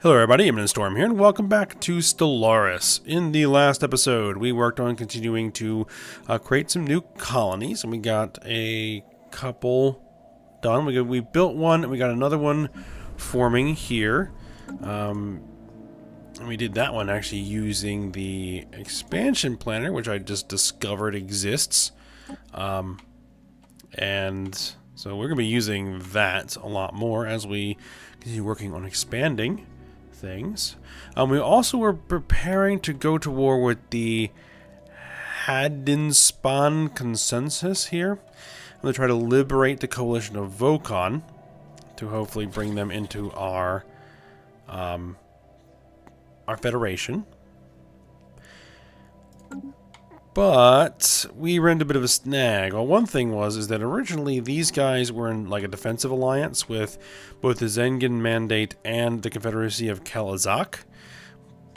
Hello everybody, I'm Storm here, and welcome back to Stellaris. In the last episode, we worked on continuing to create some new colonies, and we got a couple done. We built one, and we got another one forming here. And we did that one actually using the expansion planner, which I just discovered exists. And so we're going to be using that a lot more as we continue working on expanding things. We also were preparing to go to war with the Haddinspan consensus here. I'm going to try to liberate the coalition of Vokon to hopefully bring them into our federation. But we ran into a bit of a snag. Well, one thing is that originally these guys were in like a defensive alliance with both the Zengan Mandate and the Confederacy of Kalazak.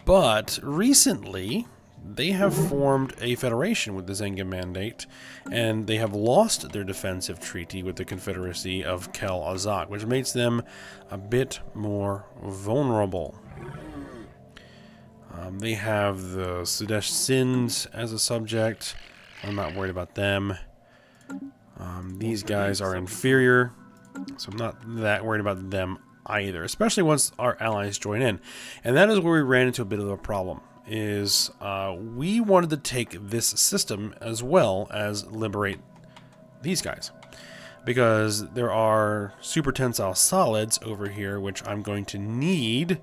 But recently, they have formed a federation with the Zengan Mandate, and they have lost their defensive treaty with the Confederacy of Kalazak, which makes them a bit more vulnerable. They have the Sudesh Sind as a subject. I'm not worried about them. These guys are inferior, so I'm not that worried about them either, especially once our allies join in. And that is where we ran into a bit of a problem, is we wanted to take this system as well as liberate these guys. Because there are super tensile solids over here, which I'm going to need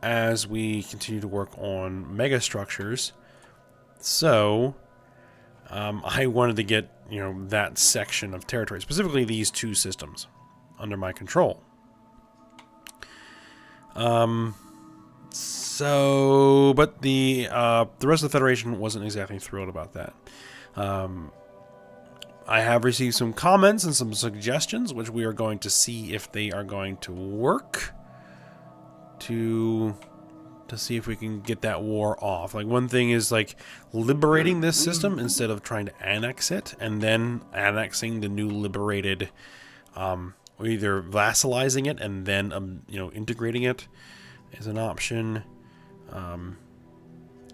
as we continue to work on megastructures. So I wanted to get, that section of territory, specifically these two systems, under my control. But the rest of the Federation wasn't exactly thrilled about that. I have received some comments and some suggestions, which we are going to see if they are going to work. To see if we can get that war off. Like, one thing is like liberating this system instead of trying to annex it and then annexing the new liberated, or either vassalizing it and then integrating it is an option.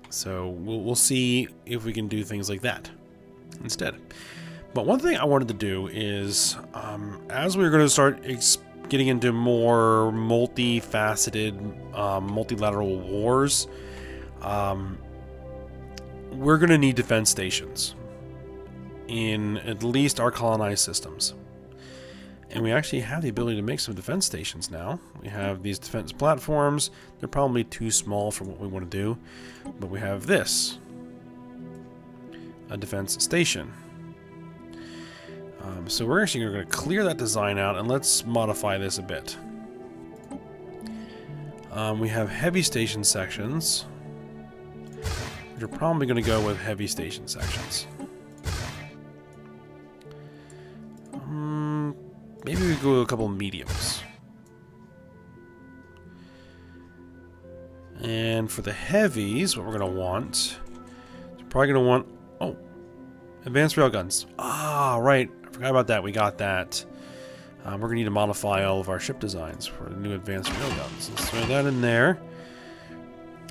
So we'll see if we can do things like that instead. But one thing I wanted to do is as we're going to start getting into more multifaceted, multilateral wars, we're going to need defense stations in at least our colonized systems. And we actually have the ability to make some defense stations now. We have these defense platforms. They're probably too small for what we want to do, but we have this, a defense station. So we're actually going to clear that design out, and let's modify this a bit. We have heavy station sections. We're probably going to go with heavy station sections. Maybe we go with a couple of mediums. And for the heavies, what we're going to want, we're probably going to want, advanced railguns. Ah, right. I forgot about that. We got that. We're going to need to modify all of our ship designs for the new advanced railguns. Let's throw that in there.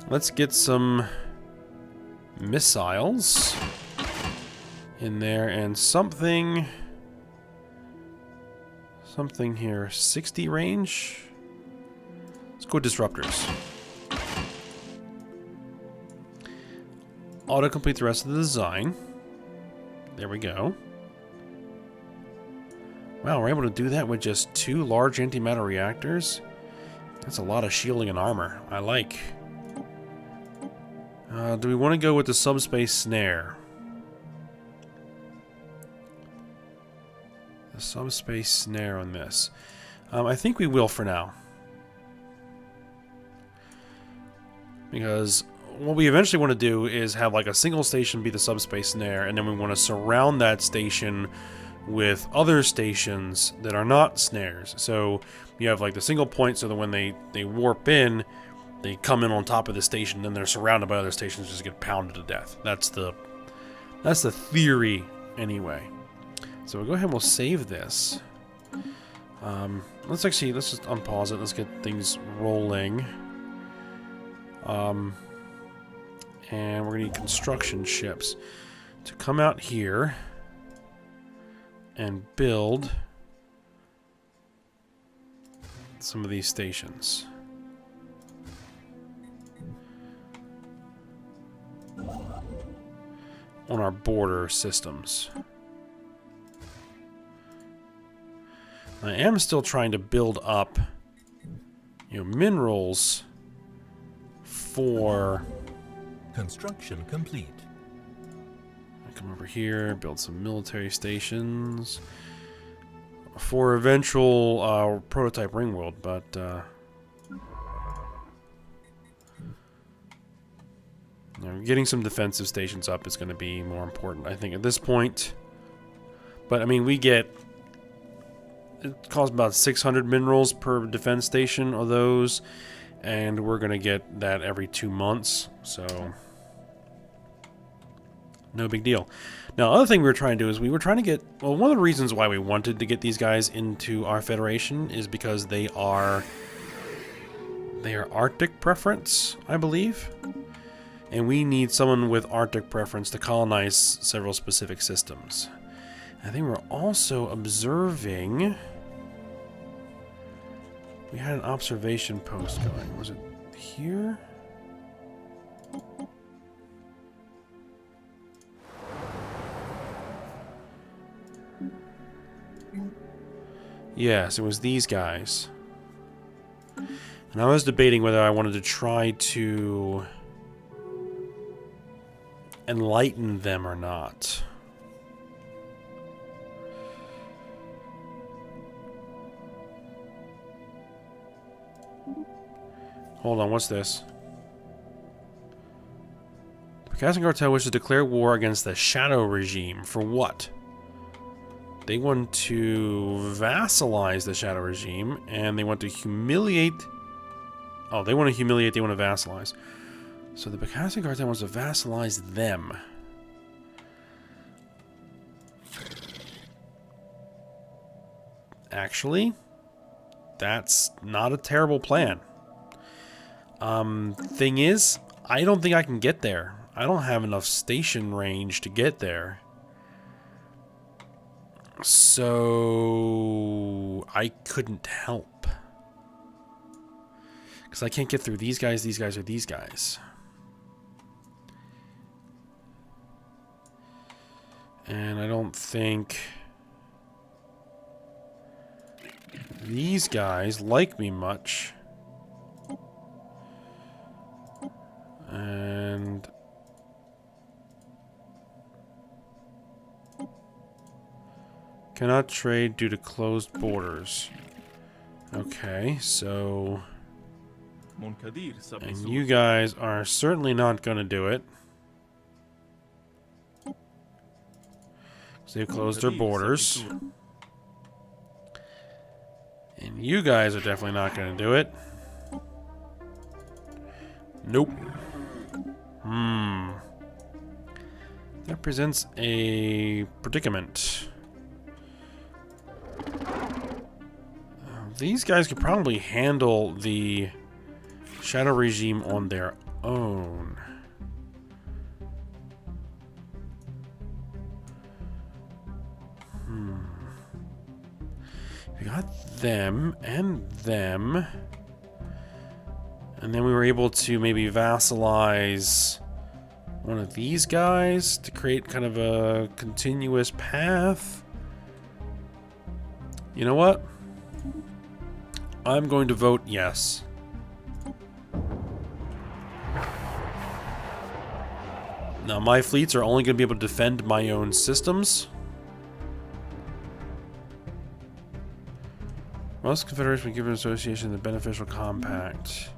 Let's get some missiles in there and something here. 60 range. Let's go disruptors. Auto-complete the rest of the design. There we go. Wow, we're able to do that with just 2 large antimatter reactors. That's a lot of shielding and armor. I like. Do we want to go with the subspace snare? The subspace snare on this. I think we will for now. Because what we eventually want to do is have like a single station be the subspace snare, and then we want to surround that station with other stations that are not snares. So you have like the single point, so that when they warp in, they come in on top of the station, then they're surrounded by other stations, just get pounded to death. That's the theory anyway. So we'll go ahead and we'll save this. Let's just unpause it. Let's get things rolling. And we're going to need construction ships to come out here and build some of these stations. On our border systems. I am still trying to build up, minerals for construction complete. I come over here, build some military stations for eventual prototype ring world, but getting some defensive stations up is going to be more important, I think, at this point. But I mean, it costs about 600 minerals per defense station of those, and we're going to get that every 2 months, so no big deal. Now, other thing we were trying to do is we were trying to get, well, one of the reasons why we wanted to get these guys into our federation is because they are Arctic preference, I believe. And we need someone with Arctic preference to colonize several specific systems. I think we're also observing. We had an observation post going. Was it here? Yes, it was these guys. And I was debating whether I wanted to try to enlighten them or not. Hold on, what's this? The Casting Cartel wishes to declare war against the Shadow Regime. For what? They want to vassalize the Shadow Regime, and they want to humiliate... Oh, they want to humiliate, they want to vassalize. So the Bacassi Cartel wants to vassalize them. Actually, that's not a terrible plan. Thing is, I don't think I can get there. I don't have enough station range to get there. So I couldn't help. Because I can't get through these guys, or these guys. And I don't think these guys like me much. And cannot trade due to closed borders. Okay, so... And you guys are certainly not going to do it. So they've closed their borders. And you guys are definitely not going to do it. Nope. That presents a predicament. These guys could probably handle the Shadow Regime on their own. We got them and them. And then we were able to maybe vassalize one of these guys to create kind of a continuous path. You know what? I'm going to vote yes. Now, my fleets are only going to be able to defend my own systems. Most confederations will give an association the beneficial compact.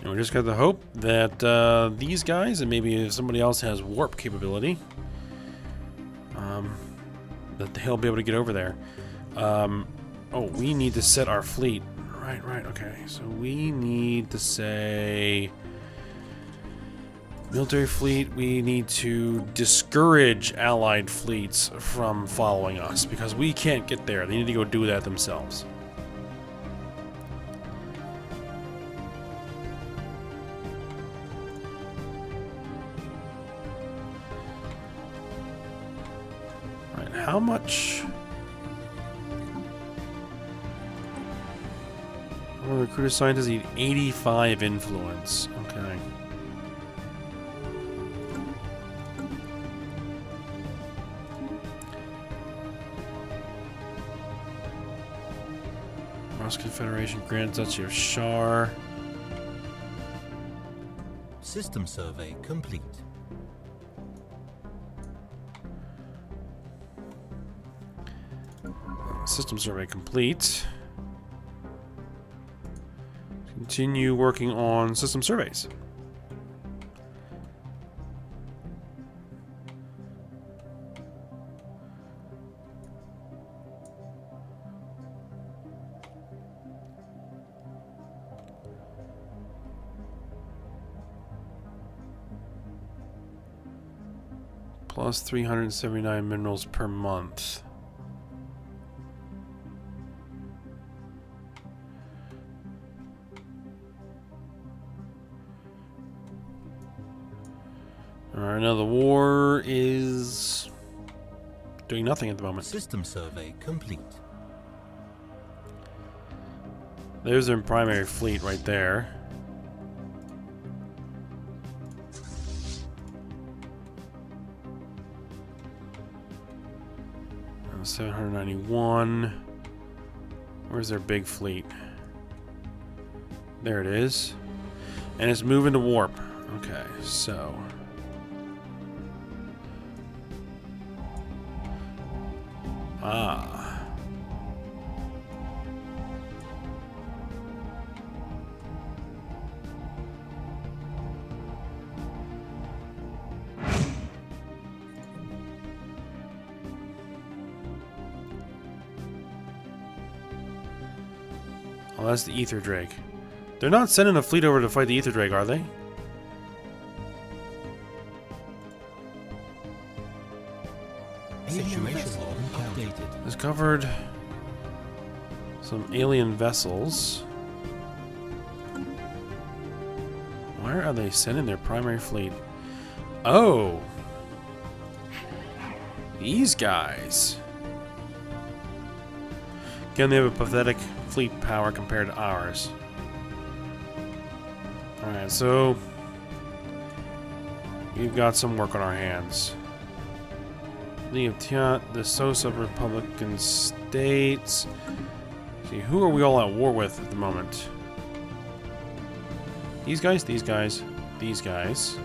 And we just got the hope that these guys, and maybe if somebody else has warp capability, that they'll be able to get over there. Oh, we need to set our fleet. Right, okay. So we need to say... Military fleet, we need to discourage allied fleets from following us because we can't get there. They need to go do that themselves. Alright, how much? Well, recruiter scientists need 85 influence. Okay. Mars Confederation Grand Duchy of Shar. System survey complete. System survey complete. Continue working on system surveys. Plus 379 minerals per month. Alright, now the war is doing nothing at the moment. System survey complete. There's their primary fleet right there. And 791. Where's their big fleet? There it is. And it's moving to warp. Okay, so oh, that's the Ether Drake. They're not sending a fleet over to fight the Ether Drake, are they? Situation log updated. Discovered some alien vessels. Where are they sending their primary fleet? Oh! These guys. Again, they have a pathetic fleet power compared to ours. Alright, so we've got some work on our hands. League of Tiat, the Sosa Republican States. See, who are we all at war with at the moment? These guys, these guys, these guys.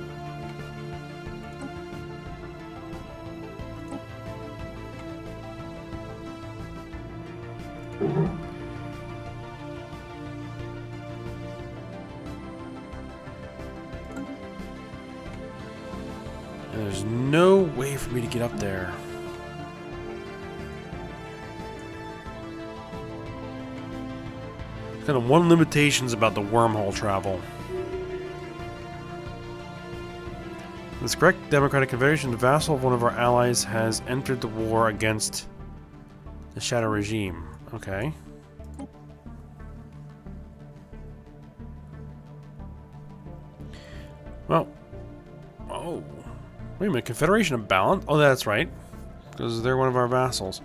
And there's no way for me to get up there. Kind of one limitations about the wormhole travel. This correct Democratic Confederation, the vassal of one of our allies, has entered the war against the Shadow Regime. Okay. Well. Oh. Wait a minute. Confederation of Balance? Oh, that's right. Because they're one of our vassals.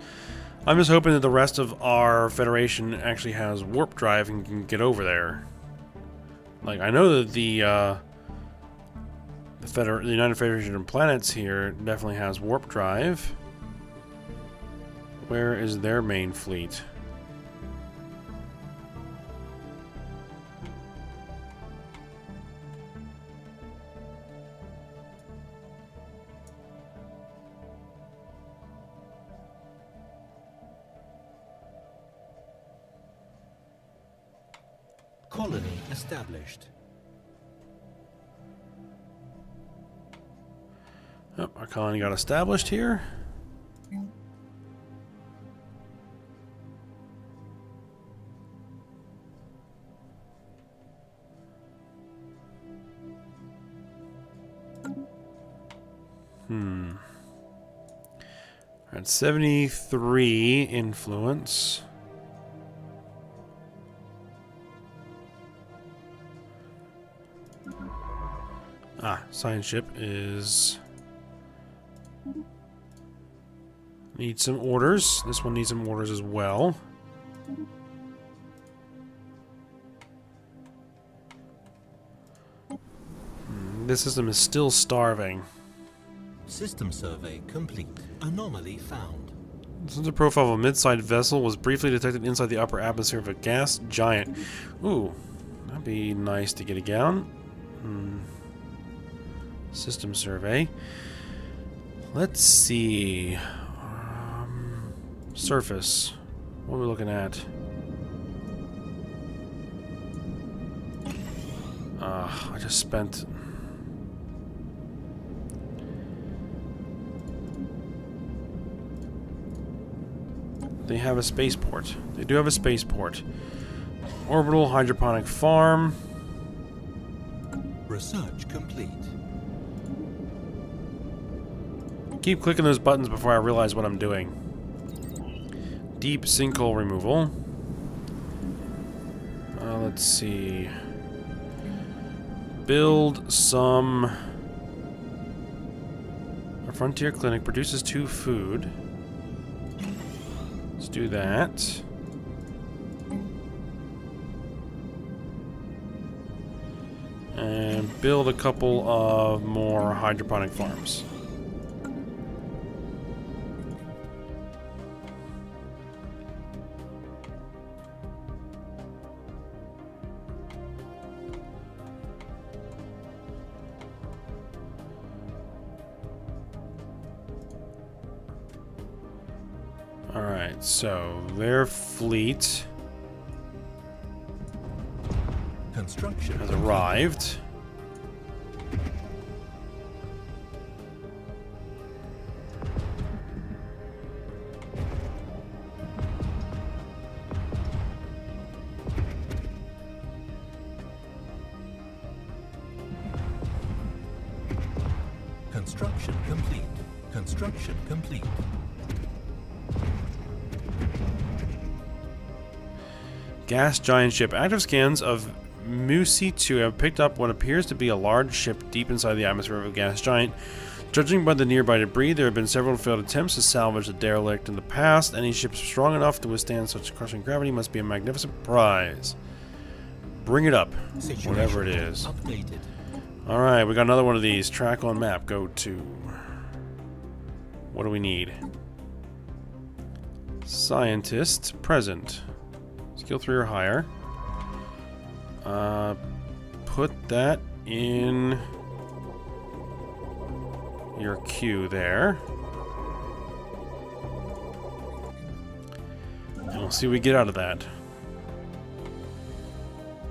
I'm just hoping that the rest of our Federation actually has warp drive and can get over there. Like, I know that the United Federation of Planets here definitely has warp drive. Where is their main fleet? Colony established. Oh, our colony got established here. At 73 influence. Ah, science ship is... Needs some orders. This one needs some orders as well. This system is still starving. System survey complete. Anomaly found. Since the profile of a mid-sized vessel was briefly detected inside the upper atmosphere of a gas giant. Ooh, that'd be nice to get down. System survey. Let's see. Surface. What are we looking at? I just spent... They have a spaceport. They do have a spaceport. Orbital hydroponic farm. Research complete. Keep clicking those buttons before I realize what I'm doing. Deep sinkhole removal. Let's see. Build some... A frontier clinic produces 2 food. Let's do that. And build a couple of more hydroponic farms. Alright, so their fleet Construction has arrived. Construction complete. Construction complete. Gas giant ship. Active scans of Musi 2 have picked up what appears to be a large ship deep inside the atmosphere of a gas giant. Judging by the nearby debris, there have been several failed attempts to salvage the derelict in the past. Any ship strong enough to withstand such crushing gravity must be a magnificent prize. Bring it up, whatever it is. Updated. Alright, we got another one of these. Track on map. Go to... What do we need? Scientist. Present. Skill 3 or higher. Put that in your queue there. And we'll see what we get out of that.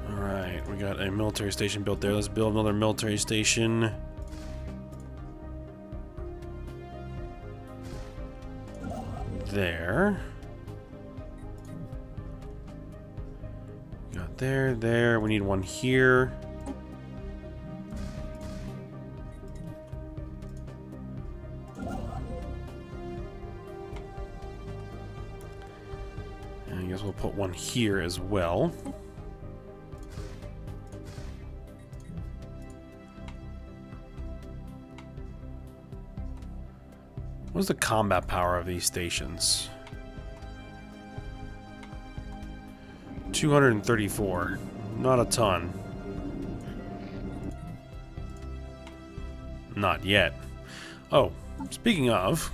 Alright, we got a military station built there. Let's build another military station. There. Got there. We need one here. And I guess we'll put one here as well. What's the combat power of these stations? 234. Not a ton. Not yet. Oh, speaking of,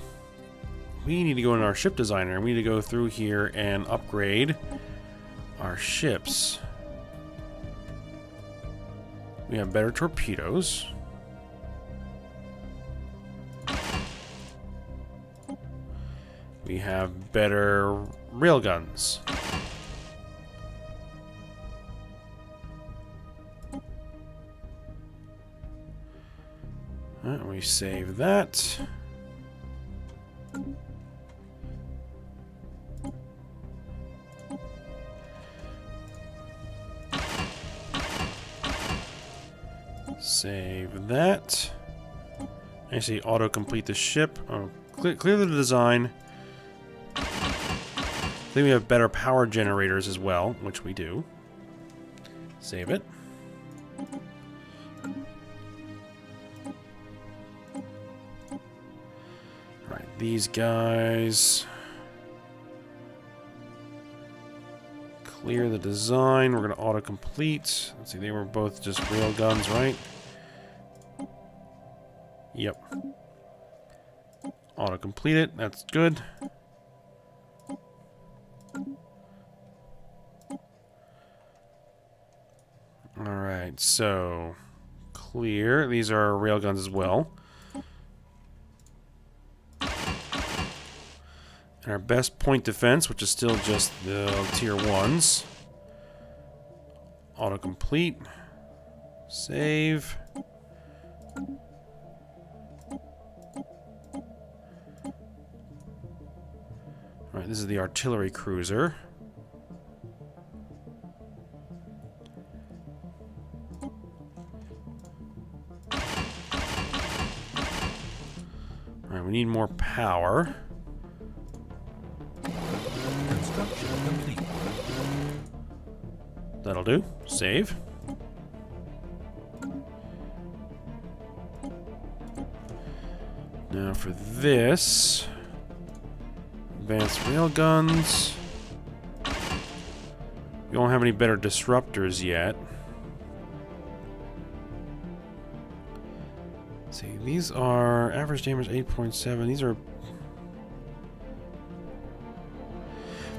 we need to go in our ship designer. We need to go through here and upgrade our ships. We have better torpedoes. We have better railguns. We save that. Save that. Actually, auto-complete the ship. Oh, clear the design. I think we have better power generators as well, which we do. Save it. Alright, these guys. Clear the design. We're going to auto-complete. Let's see, they were both just rail guns, right? Yep. Auto-complete it. That's good. Alright, so clear. These are railguns as well. And our best point defense, which is still just the tier 1s. Autocomplete. Save. Alright, this is the artillery cruiser. Alright, we need more power. Construction complete. That'll do. Save. Now for this, advanced railguns. We don't have any better disruptors yet. Let's see, these are average damage 8.7. These are.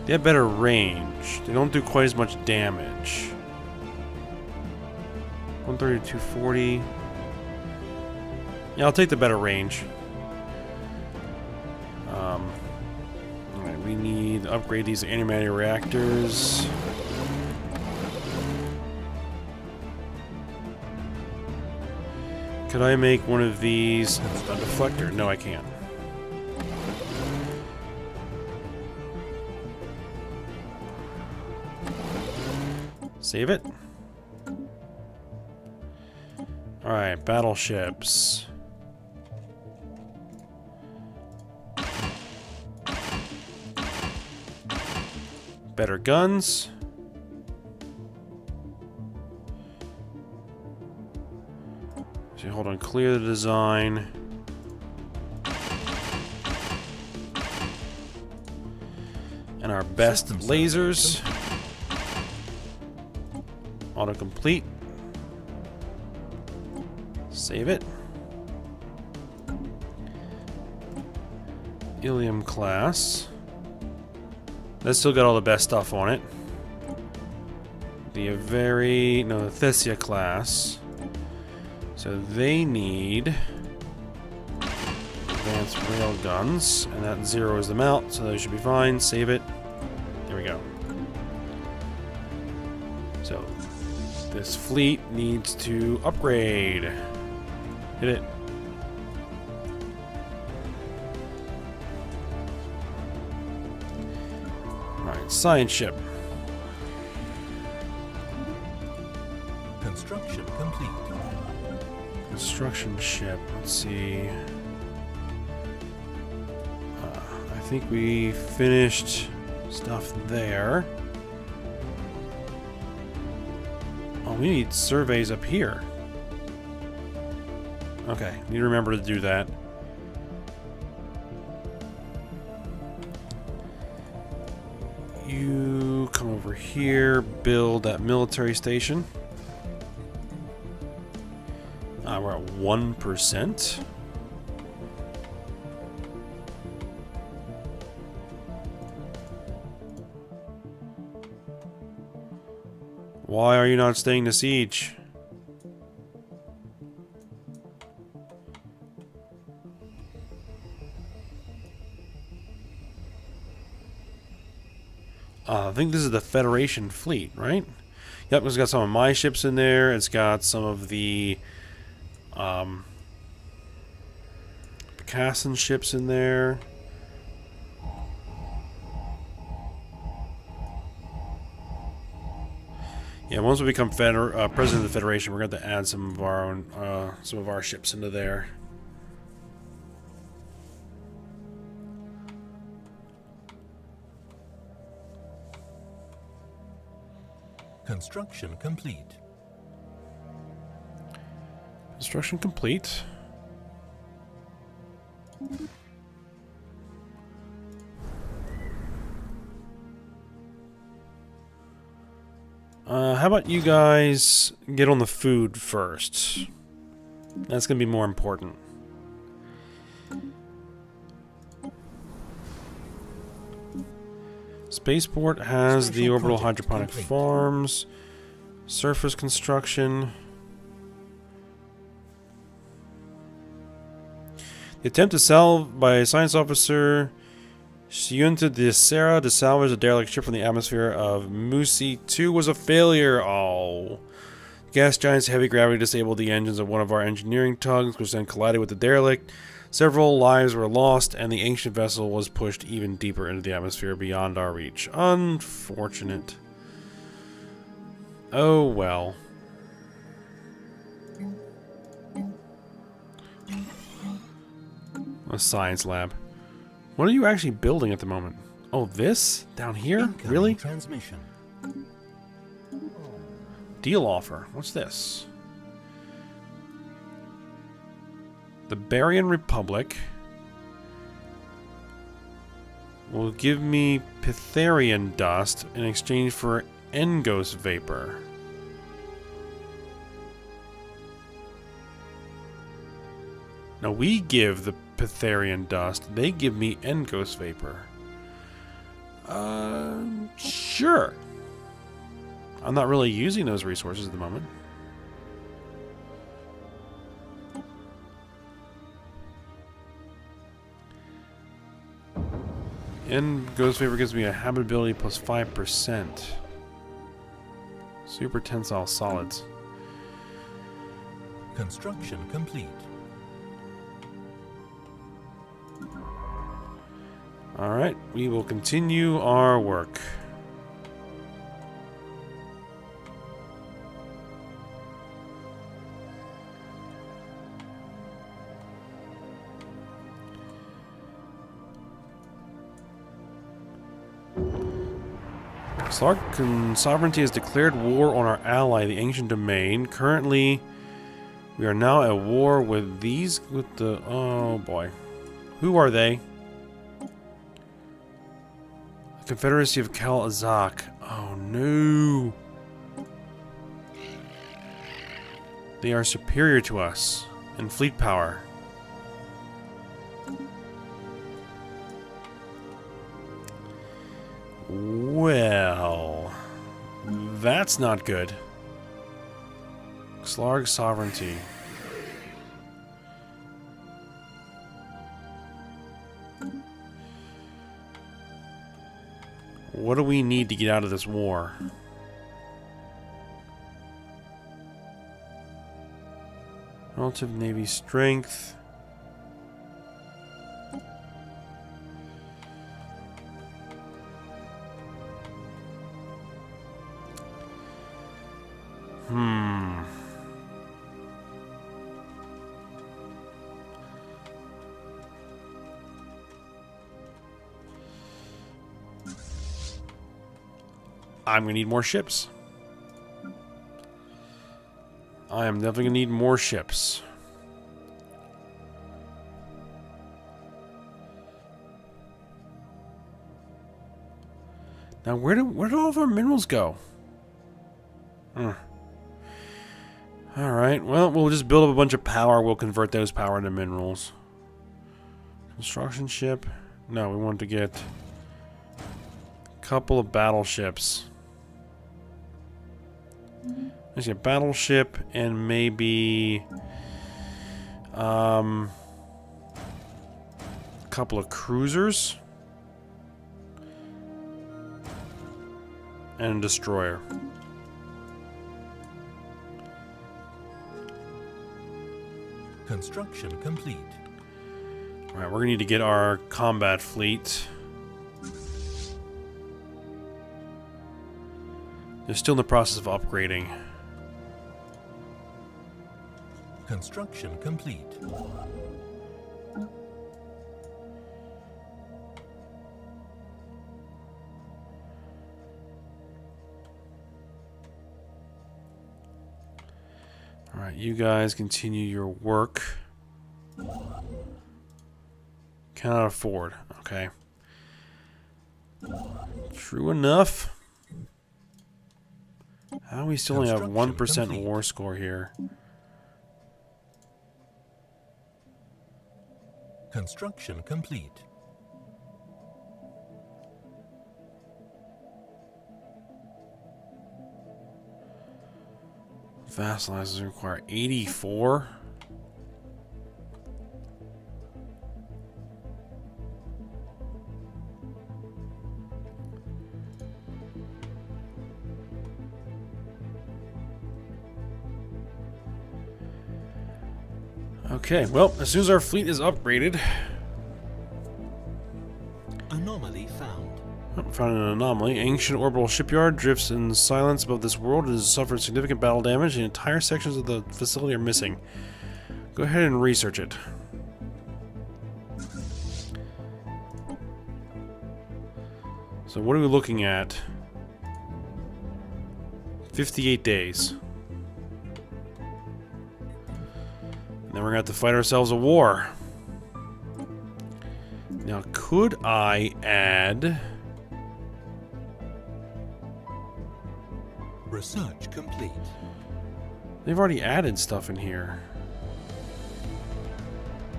They have better range. They don't do quite as much damage. 130 to 240. Yeah, I'll take the better range. Alright, we need to upgrade these antimatter reactors. Could I make one of these a deflector? No, I can't. Save it. Alright, battleships. Better guns. So hold on, clear the design. And our best lasers. Autocomplete. Save it. Ilium class. That's still got all the best stuff on it. The Thesia class. So they need advanced rail guns, and that zeroes them out, so they should be fine. Save it. There we go. So this fleet needs to upgrade. Hit it. Alright, science ship. Construction complete. Construction ship. Let's see. I think we finished stuff there. Oh, we need surveys up here. Okay, need to remember to do that. You come over here, build that military station. We're at 1%. Why are you not staying to siege? I think this is the Federation fleet, right? Yep, it's got some of my ships in there. It's got some of the Picassan ships in there. Yeah, once we become president of the Federation, we're going to add some of our own, some of our ships into there. Construction complete. Construction complete. How about you guys get on the food first? That's going to be more important. Spaceport has the orbital hydroponic farms. Surface construction. The attempt to sell by a science officer Siunta de Serra to salvage a derelict ship from the atmosphere of Musi 2 was a failure. Oh. Gas giant's heavy gravity disabled the engines of one of our engineering tugs, which then collided with the derelict. Several lives were lost, and the ancient vessel was pushed even deeper into the atmosphere beyond our reach. Unfortunate. Oh well. A science lab. What are you actually building at the moment? Oh, this? Down here? Incoming Really? Transmission. Deal offer. What's this? The Barian Republic will give me Pytharian dust in exchange for Engos vapor. Now we give the Pytharian dust, they give me Engos vapor. Sure. I'm not really using those resources at the moment. Engos vapor gives me a habitability plus 5%. Super tensile solids. Construction complete. Alright, we will continue our work. Cybrxkhan sovereignty has declared war on our ally, the ancient domain. Currently, we are now at war with the... Oh boy. Who are they? The Confederacy of Kal Azak. Oh no. They are superior to us in fleet power. Well, that's not good. Slarg sovereignty. What do we need to get out of this war? Relative Navy strength. I'm gonna need more ships. I am definitely gonna need more ships. Now, where did all of our minerals go? Alright, well, we'll just build up a bunch of power. We'll convert those power into minerals. Construction ship. No, we want to get a couple of battleships. Let's get a battleship and maybe a couple of cruisers and a destroyer. Construction complete. Alright, we're gonna need to get our combat fleet. They're still in the process of upgrading. Construction complete. Alright, you guys continue your work. Cannot afford. Okay. True enough. How do we still only have 1% war score here? Construction complete. Vassalizers require 84. Okay, well, as soon as our fleet is upgraded... Anomaly found. Found an anomaly. Ancient orbital shipyard drifts in silence above this world. It has suffered significant battle damage. The entire sections of the facility are missing. Go ahead and research it. So what are we looking at? 58 days. Then we're going to have to fight ourselves a war. Now, could I add... Research complete. They've already added stuff in here.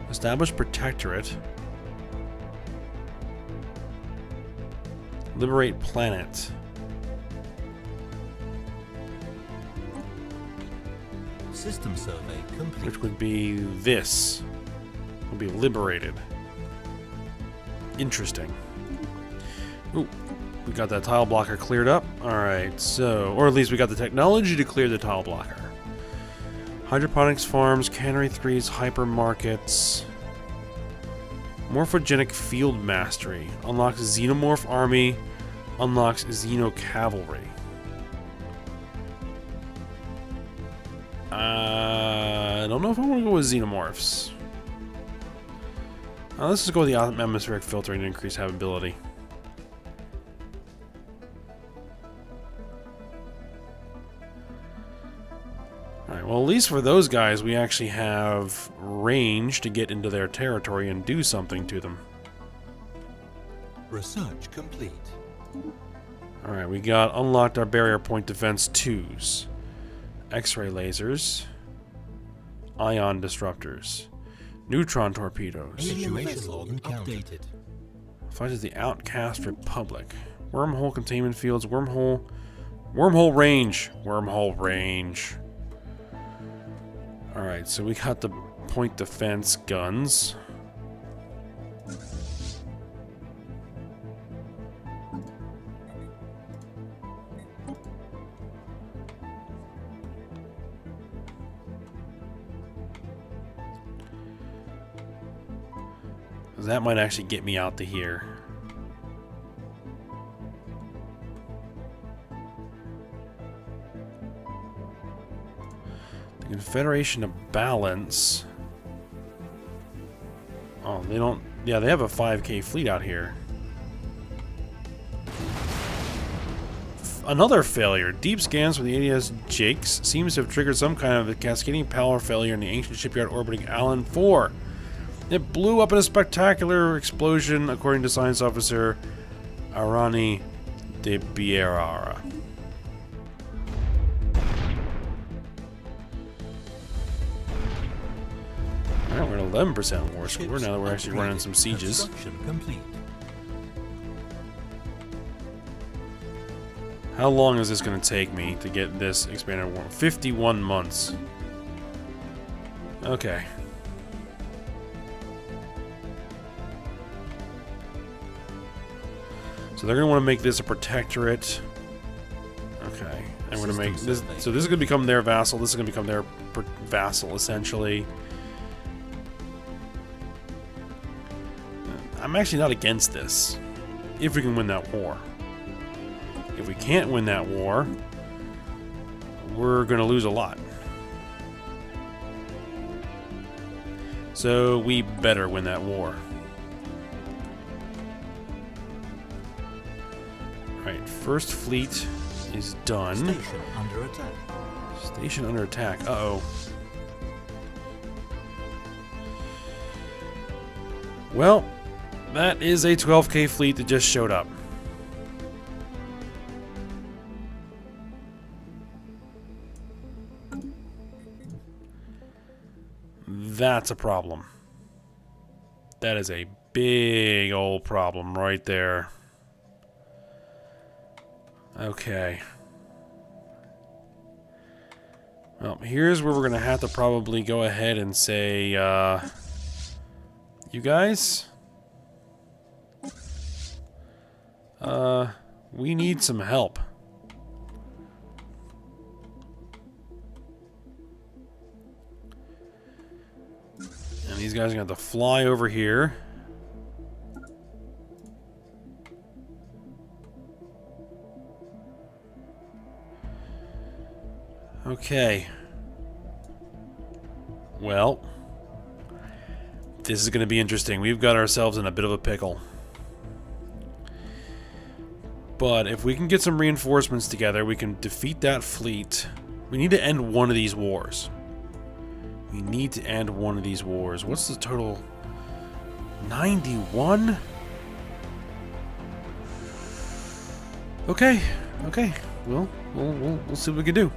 Establish Protectorate. Liberate Planet. System survey complete. Which would be this. Will be liberated. Interesting. Ooh, we got that tile blocker cleared up. Alright, so... Or at least we got the technology to clear the tile blocker. Hydroponics farms, cannery 3s, hypermarkets. Morphogenic field mastery. Unlocks xenomorph army. Unlocks xeno cavalry. I don't know if I want to go with xenomorphs. Let's just go with the atmospheric filtering to increase habitability. Alright, well at least for those guys we actually have range to get into their territory and do something to them. Research complete. Alright, we got unlocked our barrier point defense 2s. X-ray lasers. Ion disruptors. Neutron torpedoes. Situation log updated. Fight as the Outcast Republic. Wormhole containment fields. Wormhole range. Wormhole range. Alright, so we got the point defense guns. That might actually get me out to here. The Confederation of Balance. Oh, they don't... Yeah, they have a 5K fleet out here. Another failure. Deep scans from the ADS Jakes seems to have triggered some kind of a cascading power failure in the ancient shipyard orbiting Alan 4. It blew up in a spectacular explosion, according to Science Officer Arani de Bierara. Alright, we're at 11% war score now that we're actually running some sieges. Complete. How long is this going to take me to get this expanded war? 51 months. Okay. So they're going to want to make this a protectorate. Okay. I'm going to make this... So this is going to become their vassal. This is going to become their vassal, essentially. I'm actually not against this. If we can win that war. If we can't win that war, we're going to lose a lot. So we better win that war. Alright, first fleet is done. Station under attack. Station under attack. Uh-oh. Well, that is a 12k fleet that just showed up. That's a problem. That is a big old problem right there. Okay. Well, here's where we're going to have to probably go ahead and say, you guys? We need some help. And these guys are going to have to fly over here. Okay. Well, this is going to be interesting. We've got ourselves in a bit of a pickle. But if we can get some reinforcements together, we can defeat that fleet. We need to end one of these wars. We need to end one of these wars. What's the total? 91? Okay. Okay. Well, we'll see what we can do.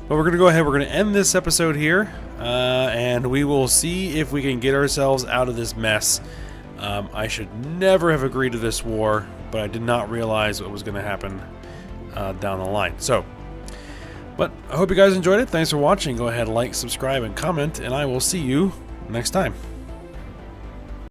But we're going to go ahead. We're going to end this episode here. And we will see if we can get ourselves out of this mess. I should never have agreed to this war, but I did not realize what was going to happen down the line. But I hope you guys enjoyed it. Thanks for watching. Go ahead, like, subscribe, and comment, and I will see you next time.